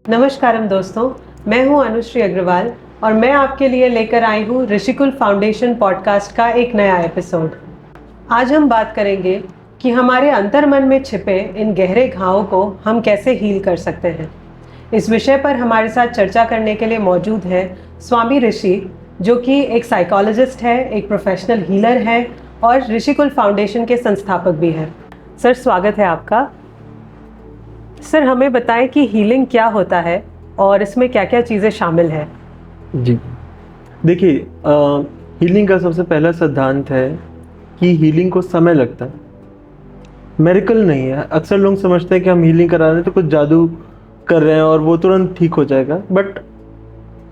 नमस्कारम दोस्तों, मैं हूं अनुश्री अग्रवाल और मैं आपके लिए लेकर आई हूं ऋषिकुल फाउंडेशन पॉडकास्ट का एक नया एपिसोड। आज हम बात करेंगे कि हमारे अंतर्मन में छिपे इन गहरे घावों को हम कैसे हील कर सकते हैं। इस विषय पर हमारे साथ चर्चा करने के लिए मौजूद है स्वामी ऋषि, जो कि एक साइकोलॉजिस्ट है, एक प्रोफेशनल हीलर है और ऋषिकुल फाउंडेशन के संस्थापक भी हैं। सर, स्वागत है आपका। सर, हमें बताएं कि हीलिंग क्या होता है और इसमें क्या क्या चीज़ें शामिल हैं। जी देखिए, हीलिंग का सबसे पहला सिद्धांत है कि हीलिंग को समय लगता है, मेरिकल नहीं है। अक्सर लोग समझते हैं कि हम हीलिंग करा रहे हैं तो कुछ जादू कर रहे हैं और वो तुरंत ठीक हो जाएगा, बट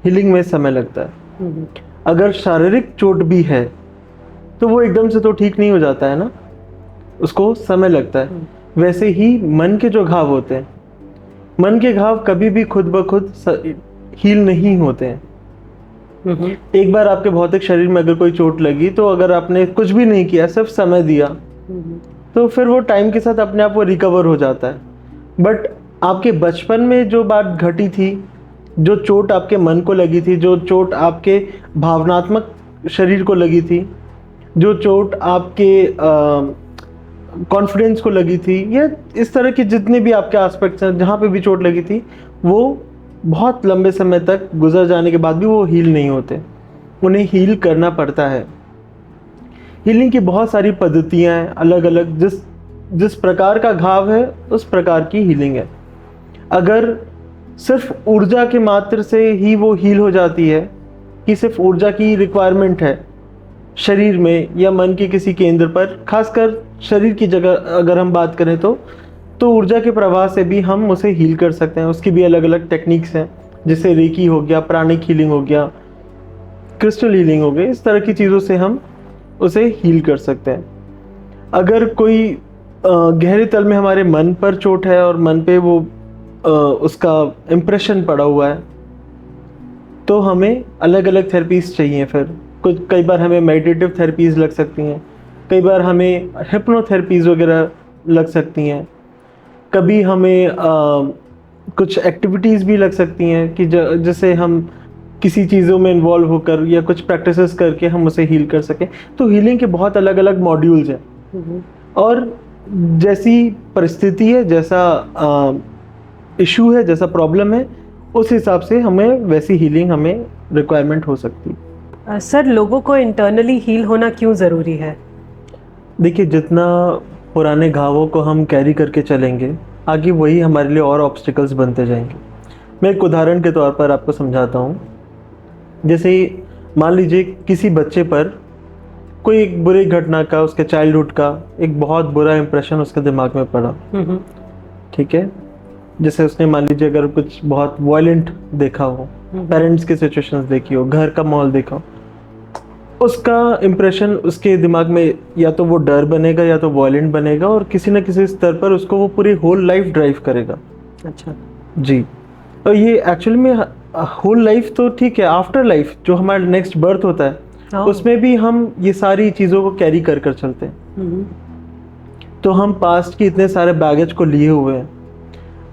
हीलिंग में समय लगता है। अगर शारीरिक चोट भी है तो वो एकदम से तो ठीक नहीं हो जाता है ना, उसको समय लगता है। वैसे ही मन के जो घाव होते हैं, मन के घाव कभी भी खुद ब खुद हील नहीं होते हैं। एक बार आपके भौतिक शरीर में अगर कोई चोट लगी तो अगर आपने कुछ भी नहीं किया, सिर्फ समय दिया, तो फिर वो टाइम के साथ अपने आप वो रिकवर हो जाता है। बट आपके बचपन में जो बात घटी थी, जो चोट आपके मन को लगी थी, जो चोट आपके भावनात्मक शरीर को लगी थी, जो चोट आपके कॉन्फिडेंस को लगी थी, या इस तरह के जितने भी आपके एस्पेक्ट्स हैं जहाँ पे भी चोट लगी थी, वो बहुत लंबे समय तक गुजर जाने के बाद भी वो हील नहीं होते, उन्हें हील करना पड़ता है। हीलिंग की बहुत सारी पद्धतियाँ हैं, अलग अलग। जिस प्रकार का घाव है उस प्रकार की हीलिंग है। अगर सिर्फ ऊर्जा के मात्र से ही वो हील हो जाती है कि सिर्फ ऊर्जा की रिक्वायरमेंट है शरीर में या मन के किसी केंद्र पर, खासकर शरीर की जगह अगर हम बात करें तो ऊर्जा के प्रवाह से भी हम उसे हील कर सकते हैं। उसकी भी अलग अलग टेक्निक्स हैं, जैसे रेकी हो गया, प्राणिक हीलिंग हो गया, क्रिस्टल हीलिंग हो गई। इस तरह की चीज़ों से हम उसे हील कर सकते हैं। अगर कोई गहरे तल में हमारे मन पर चोट है और मन पे वो उसका इम्प्रेशन पड़ा हुआ है, तो हमें अलग अलग थेरेपीज चाहिए। फिर कई बार हमें मेडिटेटिव थेरेपीज लग सकती हैं, कई बार हमें हिप्नोथेरेपीज वगैरह लग सकती हैं, कभी हमें कुछ एक्टिविटीज़ भी लग सकती हैं कि जैसे हम किसी चीज़ों में इन्वॉल्व होकर या कुछ प्रैक्टिसेस करके हम उसे हील कर सकें। तो हीलिंग के बहुत अलग अलग मॉड्यूल्स हैं और जैसी परिस्थिति है, जैसा इशू है, जैसा प्रॉब्लम है, उस हिसाब से हमें वैसी हीलिंग हमें रिक्वायरमेंट हो सकती है। सर, लोगों को इंटरनली हील होना क्यों ज़रूरी है? देखिए, जितना पुराने घावों को हम कैरी करके चलेंगे, आगे वही हमारे लिए और ऑब्स्टिकल्स बनते जाएंगे। मैं एक उदाहरण के तौर पर आपको समझाता हूँ। जैसे मान लीजिए किसी बच्चे पर कोई एक बुरी घटना का, उसके चाइल्डहुड का एक बहुत बुरा इंप्रेशन उसके दिमाग में पड़ा, ठीक है। जैसे उसने मान लीजिए अगर कुछ बहुत वायलेंट देखा हो, पेरेंट्स की सिचुएशंस देखी हो, घर का माहौल देखा हो, उसका इम्प्रेशन उसके दिमाग में या तो वो डर बनेगा या तो वायलेंट बनेगा, और किसी न किसी स्तर पर उसको वो पूरी होल लाइफ ड्राइव करेगा। अच्छा जी। और ये एक्चुअली में होल लाइफ तो ठीक है, आफ्टर लाइफ जो हमारा नेक्स्ट बर्थ होता है, उसमें भी हम ये सारी चीज़ों को कैरी कर कर चलते हैं। तो हम पास्ट के इतने सारे बैगेज को लिए हुए हैं।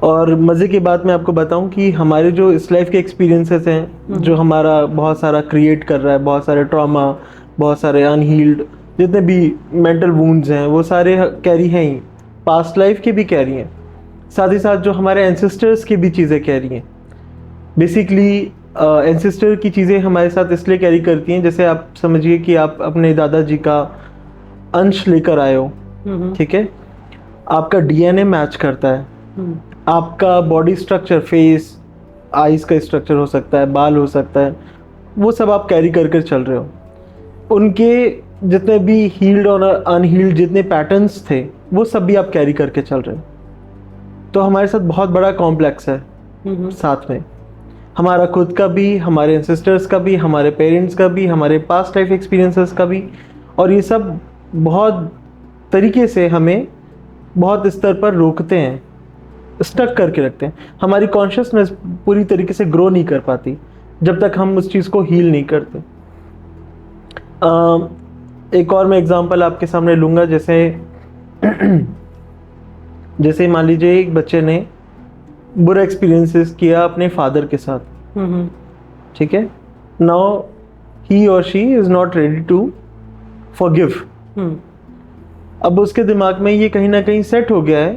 और मज़े की बात मैं आपको बताऊं कि हमारे जो इस लाइफ के एक्सपीरियंसेस हैं, जो हमारा बहुत सारा क्रिएट कर रहा है, बहुत सारे ट्रॉमा, बहुत सारे अनहील्ड जितने भी मेंटल वुंड्स हैं, वो सारे कैरी हैं ही, पास्ट लाइफ के भी कैरी हैं, साथ ही साथ जो हमारे एंसेस्टर्स की भी चीज़ें कैरी हैं। बेसिकली एंसेस्टर की चीज़ें हमारे साथ इसलिए कैरी करती हैं, जैसे आप समझिए कि आप अपने दादाजी का अंश लेकर आए हो, ठीक है। आपका डीएनए मैच करता है, आपका बॉडी स्ट्रक्चर, फेस, आईज का स्ट्रक्चर हो सकता है, बाल हो सकता है, वो सब आप कैरी कर कर चल रहे हो। उनके जितने भी हील्ड और अनहील्ड जितने पैटर्न्स थे, वो सब भी आप कैरी करके चल रहे हो। तो हमारे साथ बहुत बड़ा कॉम्प्लेक्स है साथ में, हमारा खुद का भी, हमारे एंसेस्टर्स का भी, हमारे पेरेंट्स का भी, हमारे पास्ट लाइफ एक्सपीरियंसेस का भी। और ये सब बहुत तरीके से हमें बहुत स्तर पर रोकते हैं, स्टक करके रखते हैं। हमारी कॉन्शियसनेस पूरी तरीके से ग्रो नहीं कर पाती जब तक हम उस चीज़ को हील नहीं करते। एक और मैं एग्जांपल आपके सामने लूँगा। जैसे मान लीजिए एक बच्चे ने बुरा एक्सपीरियंसेस किया अपने फादर के साथ, ठीक है, नाउ ही और she is not ready to forgive. अब उसके दिमाग में ये कहीं ना कहीं सेट हो गया है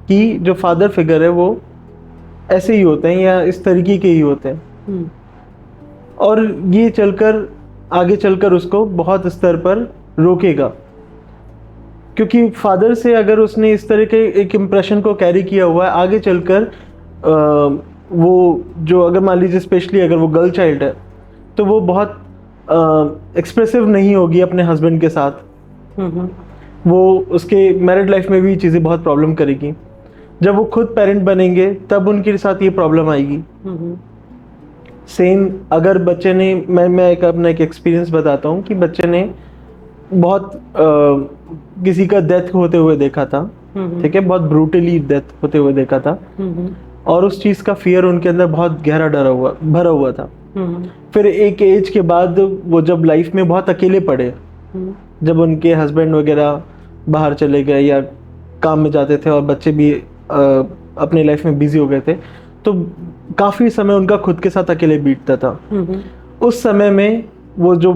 कि जो फादर फिगर है वो ऐसे ही होते हैं या इस तरीके के ही होते हैं, और ये चलकर आगे चलकर उसको बहुत स्तर पर रोकेगा, क्योंकि फादर से अगर उसने इस तरह के एक इम्प्रेशन को कैरी किया हुआ है, आगे चलकर वो जो अगर मान लीजिए स्पेशली अगर वो गर्ल चाइल्ड है तो वो बहुत एक्सप्रेसिव नहीं होगी अपने हस्बैंड के साथ, वो उसके मैरिड लाइफ में भी चीज़ें बहुत प्रॉब्लम करेगी। जब वो खुद पेरेंट बनेंगे तब उनके साथ ये प्रॉब्लम आएगी। सेम अगर बच्चे ने, मैं अपना एक एक्सपीरियंस बताता हूँ कि बच्चे ने बहुत किसी का डेथ होते हुए देखा था, ठीक है, बहुत ब्रूटली डेथ होते हुए देखा था, और उस चीज़ का फियर उनके अंदर बहुत गहरा भरा हुआ था। फिर एक एज के बाद वो जब लाइफ में बहुत अकेले पड़े, जब उनके हस्बैंड वगैरह बाहर चले गए या काम में जाते थे और बच्चे भी अपनी लाइफ में बिजी हो गए थे, तो काफ़ी समय उनका खुद के साथ अकेले बीतता था। उस समय में वो जो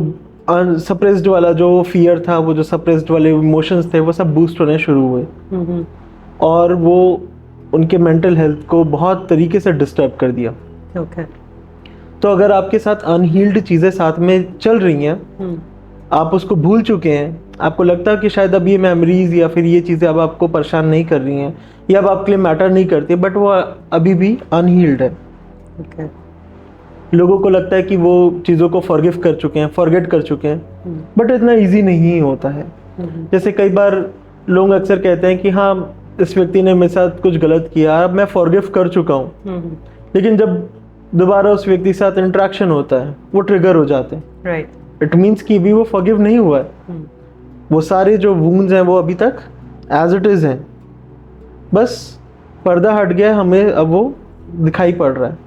सप्रेस्ड वाला जो फियर था, वो जो सप्रेस्ड वाले इमोशंस थे, वो सब बूस्ट होने शुरू हुए, और वो उनके मेंटल हेल्थ को बहुत तरीके से डिस्टर्ब कर दिया। तो अगर आपके साथ अनहील्ड चीज़ें साथ में चल रही हैं, आप उसको भूल चुके हैं, आपको लगता है कि शायद अब ये मेमोरीज या फिर ये चीज़ें अब आपको परेशान नहीं कर रही हैं या अब आपके लिए मैटर नहीं करती, बट वो अभी भी अनहील्ड है। लोगों को लगता है कि वो चीज़ों को फॉरगिव कर चुके हैं, फॉरगेट कर चुके हैं, बट इतना इजी नहीं होता है। जैसे कई बार लोग अक्सर कहते हैं कि हाँ, इस व्यक्ति ने मेरे साथ कुछ गलत किया, अब मैं फॉरगिव कर चुका हूँ, लेकिन जब दोबारा उस व्यक्ति के साथ इंटरेक्शन होता है वो ट्रिगर हो जाते हैं। इट मीन्स कि भी वो फॉरगिव नहीं हुआ है, वो सारे जो वूंड्स हैं वो अभी तक एज इट इज़ हैं, बस पर्दा हट गया, हमें अब वो दिखाई पड़ रहा है।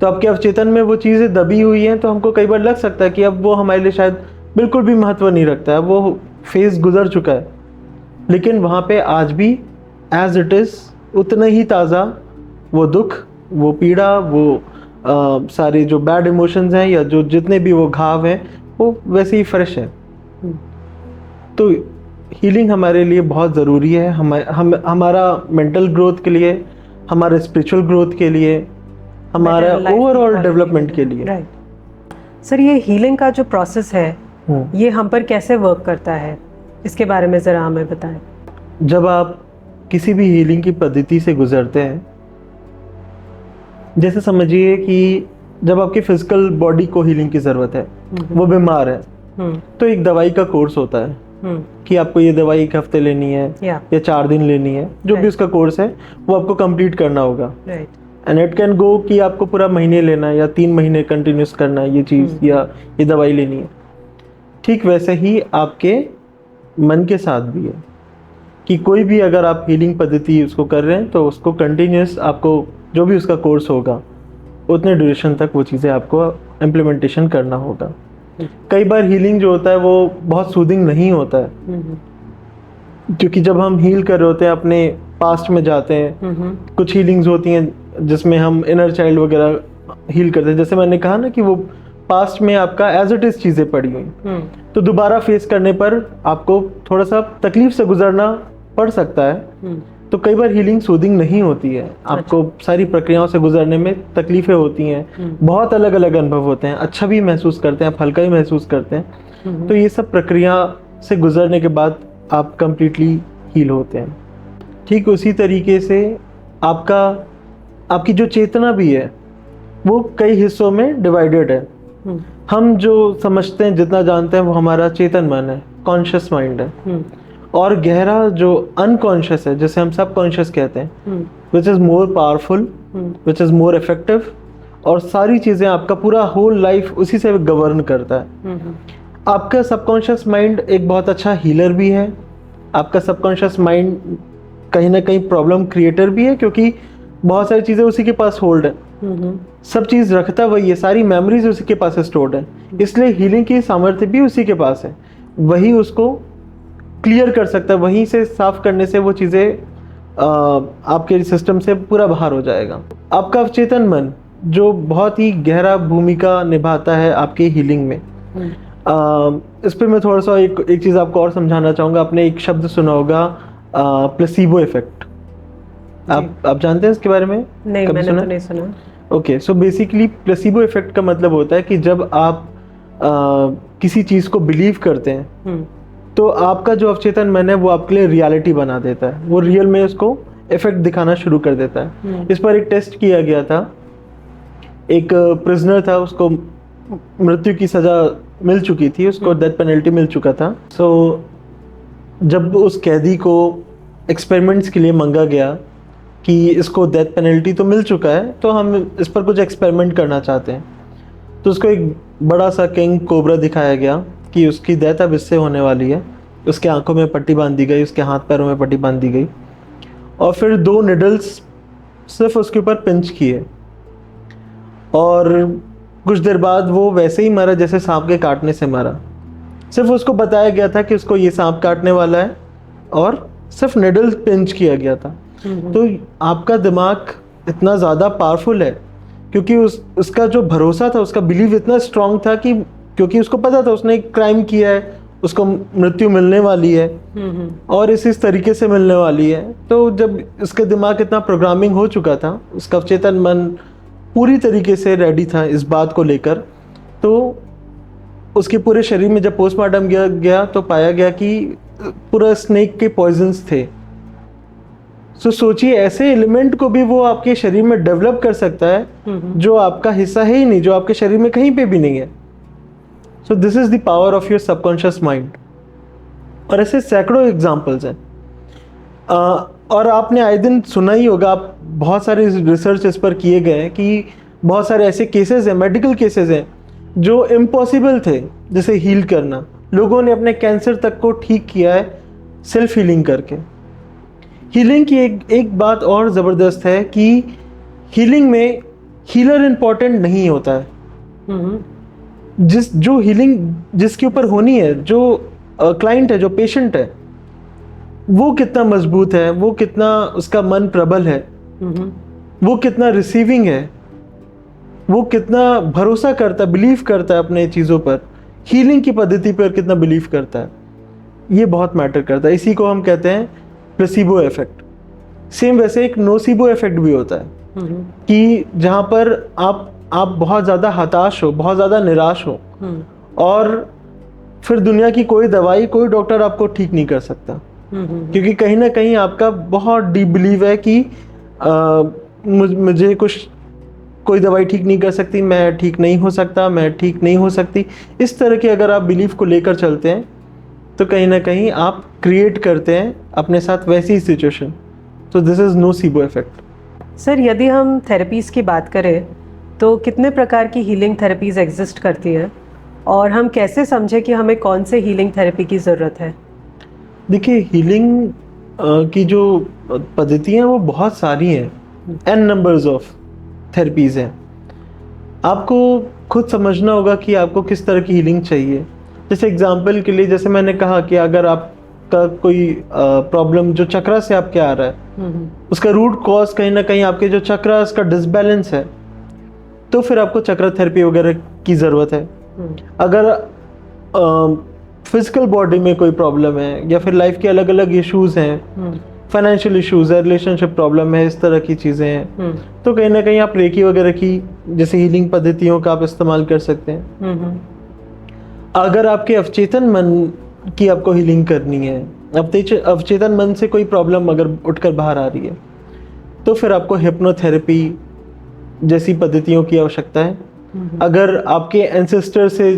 तो आपके अवचेतन में वो चीज़ें दबी हुई हैं, तो हमको कई बार लग सकता है कि अब वो हमारे लिए शायद बिल्कुल भी महत्व नहीं रखता है, वो फेज गुजर चुका है, लेकिन वहाँ पे आज भी एज इट इज़ उतना ही ताज़ा वो दुख, वो पीड़ा, वो सारे जो बैड इमोशंस हैं या जो जितने भी वो घाव हैं वो वैसे ही फ्रेश है। तो हीलिंग हमारे लिए बहुत ज़रूरी है, हमारा मेंटल ग्रोथ के लिए, हमारे स्पिरिचुअल ग्रोथ के लिए, हमारा ओवरऑल डेवलपमेंट के लिए। सर, ये हीलिंग का जो प्रोसेस है ये हम पर कैसे वर्क करता है, इसके बारे में ज़रा हमें बताएं। जब आप किसी भी हीलिंग की पद्धति से गुजरते हैं, जैसे समझिए कि जब आपकी फिजिकल बॉडी को हीलिंग की ज़रूरत है, वो बीमार है, तो एक दवाई का कोर्स होता है कि आपको ये दवाई 1 हफ्ते लेनी है या 4 दिन लेनी है, जो भी उसका कोर्स है वो आपको कंप्लीट करना होगा। एंड इट कैन गो कि आपको पूरा महीने लेना है या 3 महीने कंटिन्यूस करना है ये चीज़ या ये दवाई लेनी है। ठीक वैसे ही आपके मन के साथ भी है कि कोई भी अगर आप हीलिंग पद्धति उसको कर रहे हैं तो उसको कंटिन्यूस आपको जो भी उसका कोर्स होगा उतने ड्यूरेशन तक वो चीज़ें आपको इम्प्लीमेंटेशन करना होगा। कई बार हीलिंग जो होता है वो बहुत सूदिंग नहीं होता है, क्योंकि जब हम हील कर रहे होते हैं अपने पास्ट में जाते हैं, कुछ हीलिंग्स होती हैं जिसमें हम इनर चाइल्ड वगैरह हील करते हैं। जैसे मैंने कहा ना कि वो पास्ट में आपका एज इट इज़ चीज़ें पड़ी हुई, तो दोबारा फेस करने पर आपको थोड़ा सा तकलीफ से गुजरना पड़ सकता है। तो कई बार हीलिंग सूदिंग नहीं होती है, आपको सारी प्रक्रियाओं से गुजरने में तकलीफें होती हैं, बहुत अलग अलग अनुभव होते हैं, अच्छा भी महसूस करते हैं, आप हल्का ही महसूस करते हैं। तो ये सब प्रक्रिया से गुजरने के बाद आप कंप्लीटली हील होते हैं। ठीक उसी तरीके से आपकी जो चेतना भी है वो कई हिस्सों में डिवाइडेड है। हम जो समझते हैं, जितना जानते हैं, वो हमारा चेतन मन है, कॉन्शियस माइंड है, और गहरा जो अनकॉन्शियस है, जैसे हम सब कॉन्शियस कहते हैं, which is more powerful, which is more effective, और सारी चीज़ें आपका पूरा होल लाइफ उसी से गवर्न करता है। आपका सबकॉन्शियस माइंड एक बहुत अच्छा हीलर भी है, आपका सबकॉन्शियस माइंड कहीं ना कहीं प्रॉब्लम क्रिएटर भी है, क्योंकि बहुत सारी चीज़ें उसी के पास होल्ड है, सब चीज़ रखता वही है, सारी मेमोरीज उसी के पास स्टोर्ड है, इसलिए हीलिंग की सामर्थ्य भी उसी के पास है। वही उसको क्लियर कर सकता है, वहीं से साफ करने से वो चीज़ें आपके सिस्टम से पूरा बाहर हो जाएगा। आपका अवचेतन मन जो बहुत ही गहरा भूमिका निभाता है आपके हीलिंग में। इस पर मैं थोड़ा सा एक चीज़ आपको और समझाना चाहूँगा। आपने एक शब्द सुना होगा, प्लेसिबो इफेक्ट। आप जानते हैं इसके बारे में? नहीं, कभी मैंने सुना? तो नहीं सुना। Okay, so basically placebo effect का मतलब होता है कि जब आप किसी चीज़ को बिलीव करते हैं तो आपका जो अवचेतन मन है वो आपके लिए रियलिटी बना देता है, वो रियल में उसको इफेक्ट दिखाना शुरू कर देता है। इस पर एक टेस्ट किया गया था। एक प्रिजनर था, उसको मृत्यु की सजा मिल चुकी थी, उसको डेथ पेनल्टी मिल चुका था। सो जब उस कैदी को एक्सपेरिमेंट्स के लिए मांगा गया कि इसको डेथ पेनल्टी तो मिल चुका है, तो हम इस पर कुछ एक्सपेरिमेंट करना चाहते हैं, तो उसको एक बड़ा सा किंग कोबरा दिखाया गया कि उसकी डेथ अब इससे होने वाली है। उसके आंखों में पट्टी बांध दी गई, उसके हाथ पैरों में पट्टी बांध दी गई, और फिर 2 निडल्स सिर्फ उसके ऊपर पिंच किए, और कुछ देर बाद वो वैसे ही मरा जैसे सांप के काटने से मरा। सिर्फ उसको बताया गया था कि उसको ये सांप काटने वाला है, और सिर्फ निडल पिंच किया गया था। तो आपका दिमाग इतना ज़्यादा पावरफुल है क्योंकि उसका जो भरोसा था, उसका बिलीव इतना स्ट्रांग था कि क्योंकि उसको पता था उसने एक क्राइम किया है, उसको मृत्यु मिलने वाली है और इस तरीके से मिलने वाली है। तो जब उसका दिमाग इतना प्रोग्रामिंग हो चुका था, उसका अवचेतन मन पूरी तरीके से रेडी था इस बात को लेकर, तो उसके पूरे शरीर में जब पोस्टमार्टम गया तो पाया गया कि पूरा स्नेक के पॉइजन्स थे। सो सोचिए, ऐसे एलिमेंट को भी वो आपके शरीर में डेवलप कर सकता है जो आपका हिस्सा है ही नहीं, जो आपके शरीर में कहीं पे भी नहीं है। So this is the power of your subconscious mind. और ऐसे सैकड़ों एग्जाम्पल्स हैं। और आपने आए दिन सुना ही होगा, आप बहुत सारे रिसर्च इस पर किए गए हैं कि बहुत सारे ऐसे केसेस हैं, मेडिकल केसेस हैं जो इम्पॉसिबल थे जैसे हील करना। लोगों ने अपने कैंसर तक को ठीक किया है सेल्फ हीलिंग करके। हीलिंग की एक बात और ज़बरदस्त है कि हीलिंग में हीलर इम्पॉर्टेंट नहीं होता है। जो हीलिंग जिसके ऊपर होनी है, जो क्लाइंट है, जो पेशेंट है, वो कितना मजबूत है, वो कितना उसका मन प्रबल है, वो कितना रिसीविंग है, वो कितना भरोसा करता है, बिलीव करता है अपने चीज़ों पर, हीलिंग की पद्धति पर कितना बिलीव करता है, ये बहुत मैटर करता है। इसी को हम कहते हैं प्लेसिबो इफेक्ट। सेम वैसे एक नोसिबो इफेक्ट भी होता है कि जहाँ पर आप बहुत ज़्यादा हताश हो, बहुत ज़्यादा निराश हो, और फिर दुनिया की कोई दवाई, कोई डॉक्टर आपको ठीक नहीं कर सकता, क्योंकि कहीं ना कहीं आपका बहुत डीप बिलीव है कि मुझे कोई दवाई ठीक नहीं कर सकती, मैं ठीक नहीं हो सकता, मैं ठीक नहीं हो सकती। इस तरह के अगर आप बिलीफ को लेकर चलते हैं तो कहीं ना कहीं आप क्रिएट करते हैं अपने साथ वैसी सिचुएशन। तो this is nocebo effect. Sir, यदि हम थेरेपीज़ की बात करें तो कितने प्रकार की हीलिंग थेरेपीज़ एग्जिस्ट करती हैं, और हम कैसे समझें कि हमें कौन से हीलिंग थेरेपी की ज़रूरत है? देखिए, हीलिंग की जो पद्धतियाँ हैं वो बहुत सारी हैं, एन नंबर्स ऑफ थेरेपीज़ हैं। आपको खुद समझना होगा कि आपको किस तरह की हीलिंग चाहिए। जैसे एग्जांपल के लिए, जैसे मैंने कहा कि अगर आपका कोई प्रॉब्लम जो चक्रा से आपके आ रहा है, उसका रूट कॉज कहीं ना कहीं आपके जो चक्रास का डिसबैलेंस है, तो फिर आपको चक्र थेरेपी वगैरह की ज़रूरत है। अगर फिजिकल बॉडी में कोई प्रॉब्लम है, या फिर लाइफ के अलग अलग इश्यूज़ हैं, फाइनेंशियल इश्यूज़ है, रिलेशनशिप प्रॉब्लम है, इस तरह की चीज़ें हैं, तो कहीं ना कहीं आप रेकी वगैरह की जैसे हीलिंग पद्धतियों का आप इस्तेमाल कर सकते हैं। अगर आपके अवचेतन मन की आपको हीलिंग करनी है, अवचेतन मन से कोई प्रॉब्लम अगर उठकर बाहर आ रही है, तो फिर आपको हिप्नोथेरेपी जैसी पद्धतियों की आवश्यकता है। अगर आपके एंसेस्टर से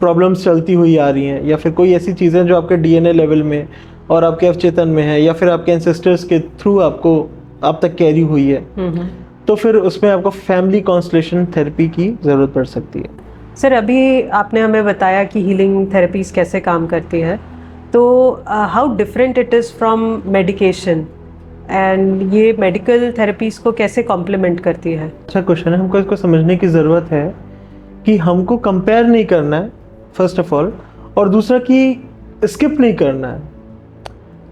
प्रॉब्लम्स चलती हुई आ रही हैं, या फिर कोई ऐसी चीज़ें जो आपके डीएनए लेवल में और आपके अवचेतन में है, या फिर आपके एंसेस्टर्स के थ्रू आप तक कैरी हुई है, तो फिर उसमें आपको फैमिली कॉन्स्टलेशन थेरेपी की ज़रूरत पड़ सकती है। सर, अभी आपने हमें बताया कि हीलिंग थेरेपीज़ कैसे काम करती है, तो how different it is from medication, and ये मेडिकल थेरेपीज़ को कैसे कॉम्प्लीमेंट करती है? अच्छा क्वेश्चन है। हमको इसको समझने की ज़रूरत है कि हमको कंपेयर नहीं करना है फर्स्ट ऑफ ऑल, और दूसरा कि स्किप नहीं करना है।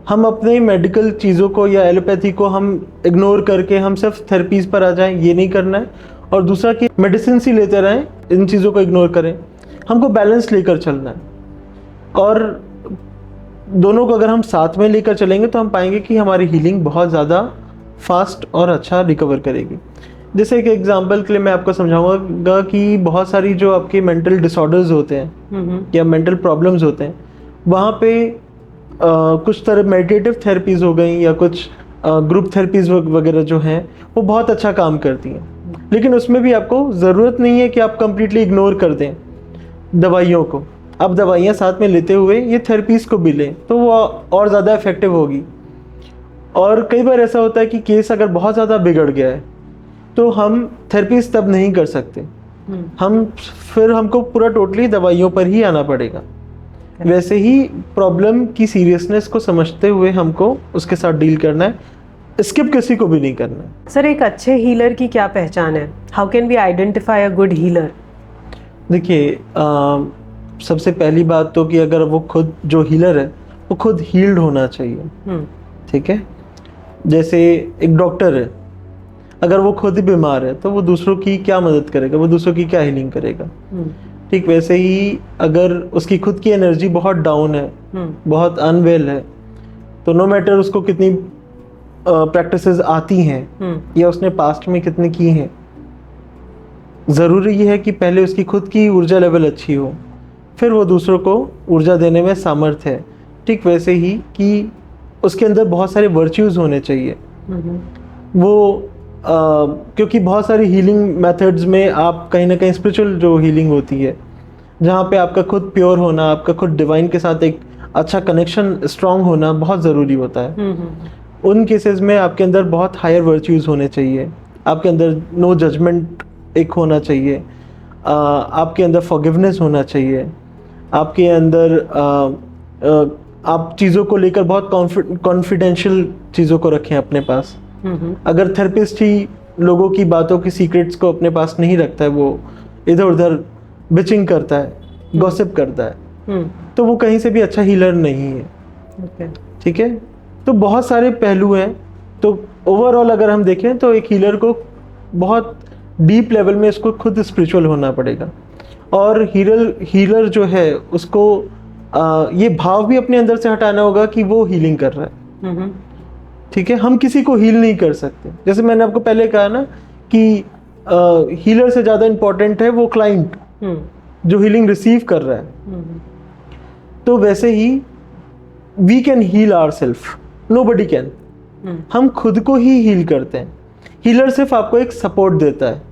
हम अपने मेडिकल चीज़ों को या एलोपैथी को हम इग्नोर करके हम सिर्फ थेरेपीज़ पर आ जाएं, ये नहीं करना है। और दूसरा कि मेडिसिन ही लेते रहें, इन चीज़ों को इग्नोर करें। हमको बैलेंस लेकर चलना है, और दोनों को अगर हम साथ में लेकर चलेंगे तो हम पाएंगे कि हमारी हीलिंग बहुत ज़्यादा फास्ट और अच्छा रिकवर करेगी। जैसे एक एग्जांपल के लिए मैं आपको समझाऊंगा कि बहुत सारी जो आपके मेंटल डिसऑर्डर्स होते हैं या मेंटल प्रॉब्लम्स होते हैं, वहाँ पे कुछ तरह मेडिटेटिव थेरेपीज़ हो गई या कुछ ग्रुप थेरेपीज़ वगैरह जो हैं वो बहुत अच्छा काम करती हैं। लेकिन उसमें भी आपको ज़रूरत नहीं है कि आप कम्प्लीटली इग्नोर कर दें दवाइयों को। आप दवाइयाँ साथ में लेते हुए ये थेरेपीज़ को भी लें तो वो और ज़्यादा इफ़ेक्टिव होगी। और कई बार ऐसा होता है कि केस अगर बहुत ज़्यादा बिगड़ गया है तो हम थेरेपीज़ तब नहीं कर सकते, हमको पूरा टोटली दवाइयों पर ही आना पड़ेगा। वैसे ही प्रॉब्लम की सीरियसनेस को समझते हुए हमको उसके साथ डील करना है, स्किप किसी को भी नहीं करना है। सर, एक अच्छे हीलर की क्या पहचान है? How can we identify a good healer? देखिए, सबसे पहली बात तो कि अगर वो खुद जो हीलर है वो खुद हील्ड होना चाहिए। ठीक है, जैसे एक डॉक्टर है, अगर वो खुद ही बीमार है तो वो दूसरों की क्या मदद करेगा, वो दूसरों की क्या हीलिंग करेगा। ठीक वैसे ही अगर उसकी खुद की एनर्जी बहुत डाउन है, बहुत अनवेल है, तो नो मैटर उसको कितनी प्रैक्टिसेस आती हैं या उसने पास्ट में कितनी की हैं, ज़रूरी ये है कि पहले उसकी खुद की ऊर्जा लेवल अच्छी हो, फिर वो दूसरों को ऊर्जा देने में सामर्थ्य है। ठीक वैसे ही कि उसके अंदर बहुत सारे वर्च्यूज़ होने चाहिए। वो क्योंकि बहुत सारी हीलिंग मेथड्स में आप कहीं ना कहीं स्पिरिचुअल जो हीलिंग होती है, जहाँ पे आपका खुद प्योर होना, आपका खुद डिवाइन के साथ एक अच्छा कनेक्शन स्ट्रांग होना बहुत ज़रूरी होता है। उन केसेस में आपके अंदर बहुत हायर वर्च्यूज़ होने चाहिए, आपके अंदर नो जजमेंट एक होना चाहिए, आपके अंदर फॉरगिवनेस होना चाहिए, आपके अंदर आप चीज़ों को लेकर बहुत कॉन्फिडेंशियल चीज़ों को रखें अपने पास। अगर थेरेपिस्ट ही लोगों की बातों की सीक्रेट्स को अपने पास नहीं रखता है, वो इधर उधर बिचिंग करता है, गॉसिप करता है, तो वो कहीं से भी अच्छा हीलर नहीं है। ठीक है, तो बहुत सारे पहलू हैं। तो ओवरऑल अगर हम देखें तो एक हीलर को बहुत डीप लेवल में इसको खुद स्पिरिचुअल होना पड़ेगा, और हीलर जो है उसको ये भाव भी अपने अंदर से हटाना होगा कि वो हीलिंग कर रहा है। ठीक है, हम किसी को हील नहीं कर सकते। जैसे मैंने आपको पहले कहा ना कि हीलर से ज़्यादा इम्पोर्टेंट है वो क्लाइंट जो हीलिंग रिसीव कर रहा है। तो वैसे ही we can heal ourselves, nobody can. हम खुद को ही हील करते हैं। हीलर सिर्फ आपको एक सपोर्ट देता है,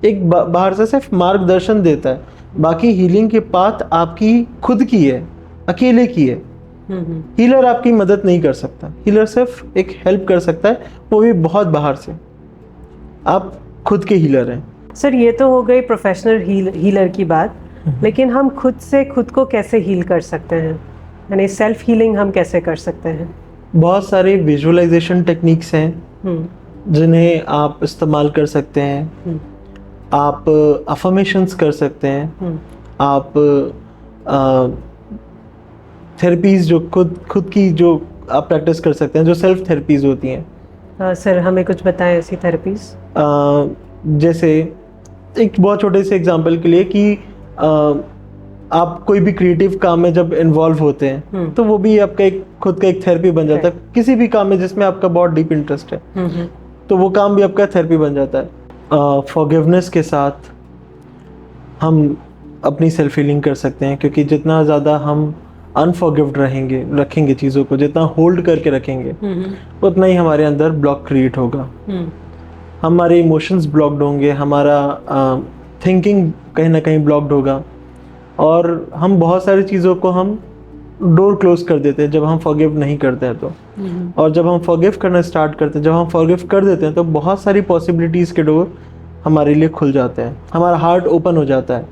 एक बाहर से सिर्फ मार्गदर्शन देता है। बाकी हीलिंग के पाथ आपकी खुद की है, अकेले की है। हीलर आपकी मदद नहीं कर सकता, हीलर सिर्फ एक हेल्प कर सकता है, वो भी बहुत बाहर से। आप खुद के हीलर हैं। सर, ये तो हो गई प्रोफेशनल हीलर की बात, लेकिन हम खुद से खुद को कैसे हील कर सकते हैं? यानी सेल्फ हीलिंग हम कैसे कर सकते हैं? बहुत सारे विजुअलाइजेशन टेक्निक्स हैं जिन्हें आप इस्तेमाल कर सकते हैं। आप अफर्मेशंस कर सकते हैं। आप थेरेपीज़ जो खुद की जो आप प्रैक्टिस कर सकते हैं, जो सेल्फ थेरेपीज़ होती हैं। सर, हमें कुछ बताएं ऐसी थेरेपीज़। जैसे एक बहुत छोटे से एग्जांपल के लिए कि आप कोई भी क्रिएटिव काम में जब इन्वॉल्व होते हैं तो वो भी आपका एक खुद का एक थेरेपी बन जाता है। किसी भी काम में जिसमें आपका बहुत डीप इंटरेस्ट है तो वो काम भी आपका थेरेपी बन जाता है। फॉरगिवनेस के साथ हम अपनी सेल्फ हीलिंग कर सकते हैं, क्योंकि जितना ज़्यादा हम अनफॉरगिव्ड रखेंगे चीज़ों को, जितना होल्ड करके रखेंगे उतना ही हमारे अंदर ब्लॉक क्रिएट होगा। हमारे इमोशंस ब्लॉक्ड होंगे, हमारा थिंकिंग कहीं ना कहीं ब्लॉक्ड होगा, और हम बहुत सारी चीज़ों को हम डोर क्लोज कर देते हैं जब हम फॉरगिव नहीं करते हैं तो। और जब हम फॉरगिव करना स्टार्ट करते हैं, जब हम फॉरगिव कर देते हैं, तो बहुत सारी पॉसिबिलिटीज़ के डोर हमारे लिए खुल जाते हैं, हमारा हार्ट ओपन हो जाता है।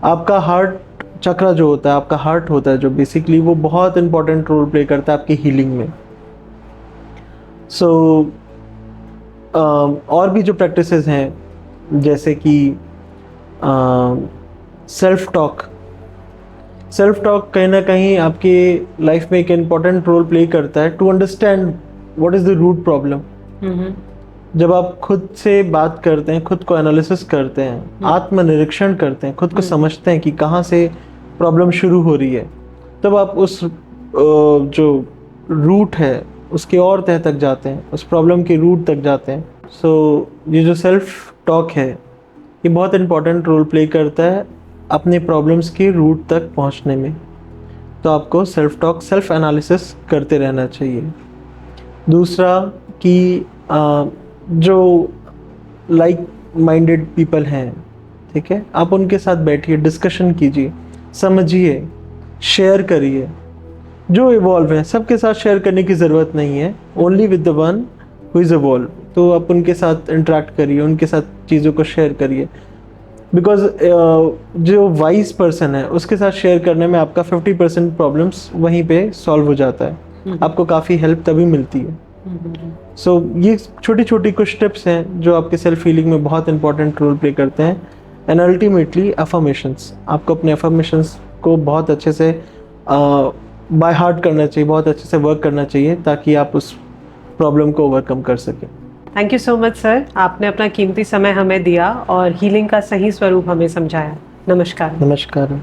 आपका हार्ट चक्रा जो होता है, आपका हार्ट होता है जो बेसिकली, वो बहुत इंपॉर्टेंट रोल प्ले करता है आपकी हीलिंग में। सो और भी जो प्रैक्टिसेस हैं, जैसे कि सेल्फ टॉक, सेल्फ टॉक कहीं ना कहीं आपकी लाइफ में एक इम्पॉर्टेंट रोल प्ले करता है to understand what is the root problem. जब आप खुद से बात करते हैं, खुद को एनालिसिस करते हैं, आत्मनिरीक्षण करते हैं, खुद को समझते हैं कि कहाँ से प्रॉब्लम शुरू हो रही है, तब आप उस जो रूट है उसके और तह तक जाते हैं, उस प्रॉब्लम के रूट तक जाते हैं। सो ये जो सेल्फ टॉक है ये बहुत इम्पॉर्टेंट रोल प्ले करता है अपने प्रॉब्लम्स के रूट तक पहुंचने में। तो आपको सेल्फ टॉक, सेल्फ एनालिसिस करते रहना चाहिए। दूसरा कि जो लाइक माइंडेड पीपल हैं, ठीक है, आप उनके साथ बैठिए, डिस्कशन कीजिए, समझिए, शेयर करिए। जो इवॉल्व है सबके साथ शेयर करने की ज़रूरत नहीं है, only with the one who is evolve. तो आप उनके साथ इंटरेक्ट करिए, उनके साथ चीज़ों को शेयर करिए, बिकॉज जो वाइज पर्सन है उसके साथ शेयर करने में आपका 50% प्रॉब्लम्स वहीं पे सॉल्व हो जाता है, आपको काफ़ी हेल्प तभी मिलती है। सो ये छोटी छोटी कुछ टिप्स हैं जो आपके सेल्फ हीलिंग में बहुत इंपॉर्टेंट रोल प्ले करते हैं। एंड अल्टीमेटली अफर्मेशंस, आपको अपने अफर्मेशंस को बहुत अच्छे से बाय हार्ट करना चाहिए, बहुत अच्छे से वर्क करना चाहिए ताकि आप उस प्रॉब्लम को ओवरकम कर सकें। Thank you so much sir, आपने अपना कीमती समय हमें दिया और हीलिंग का सही स्वरूप हमें समझाया। नमस्कार। नमस्कार।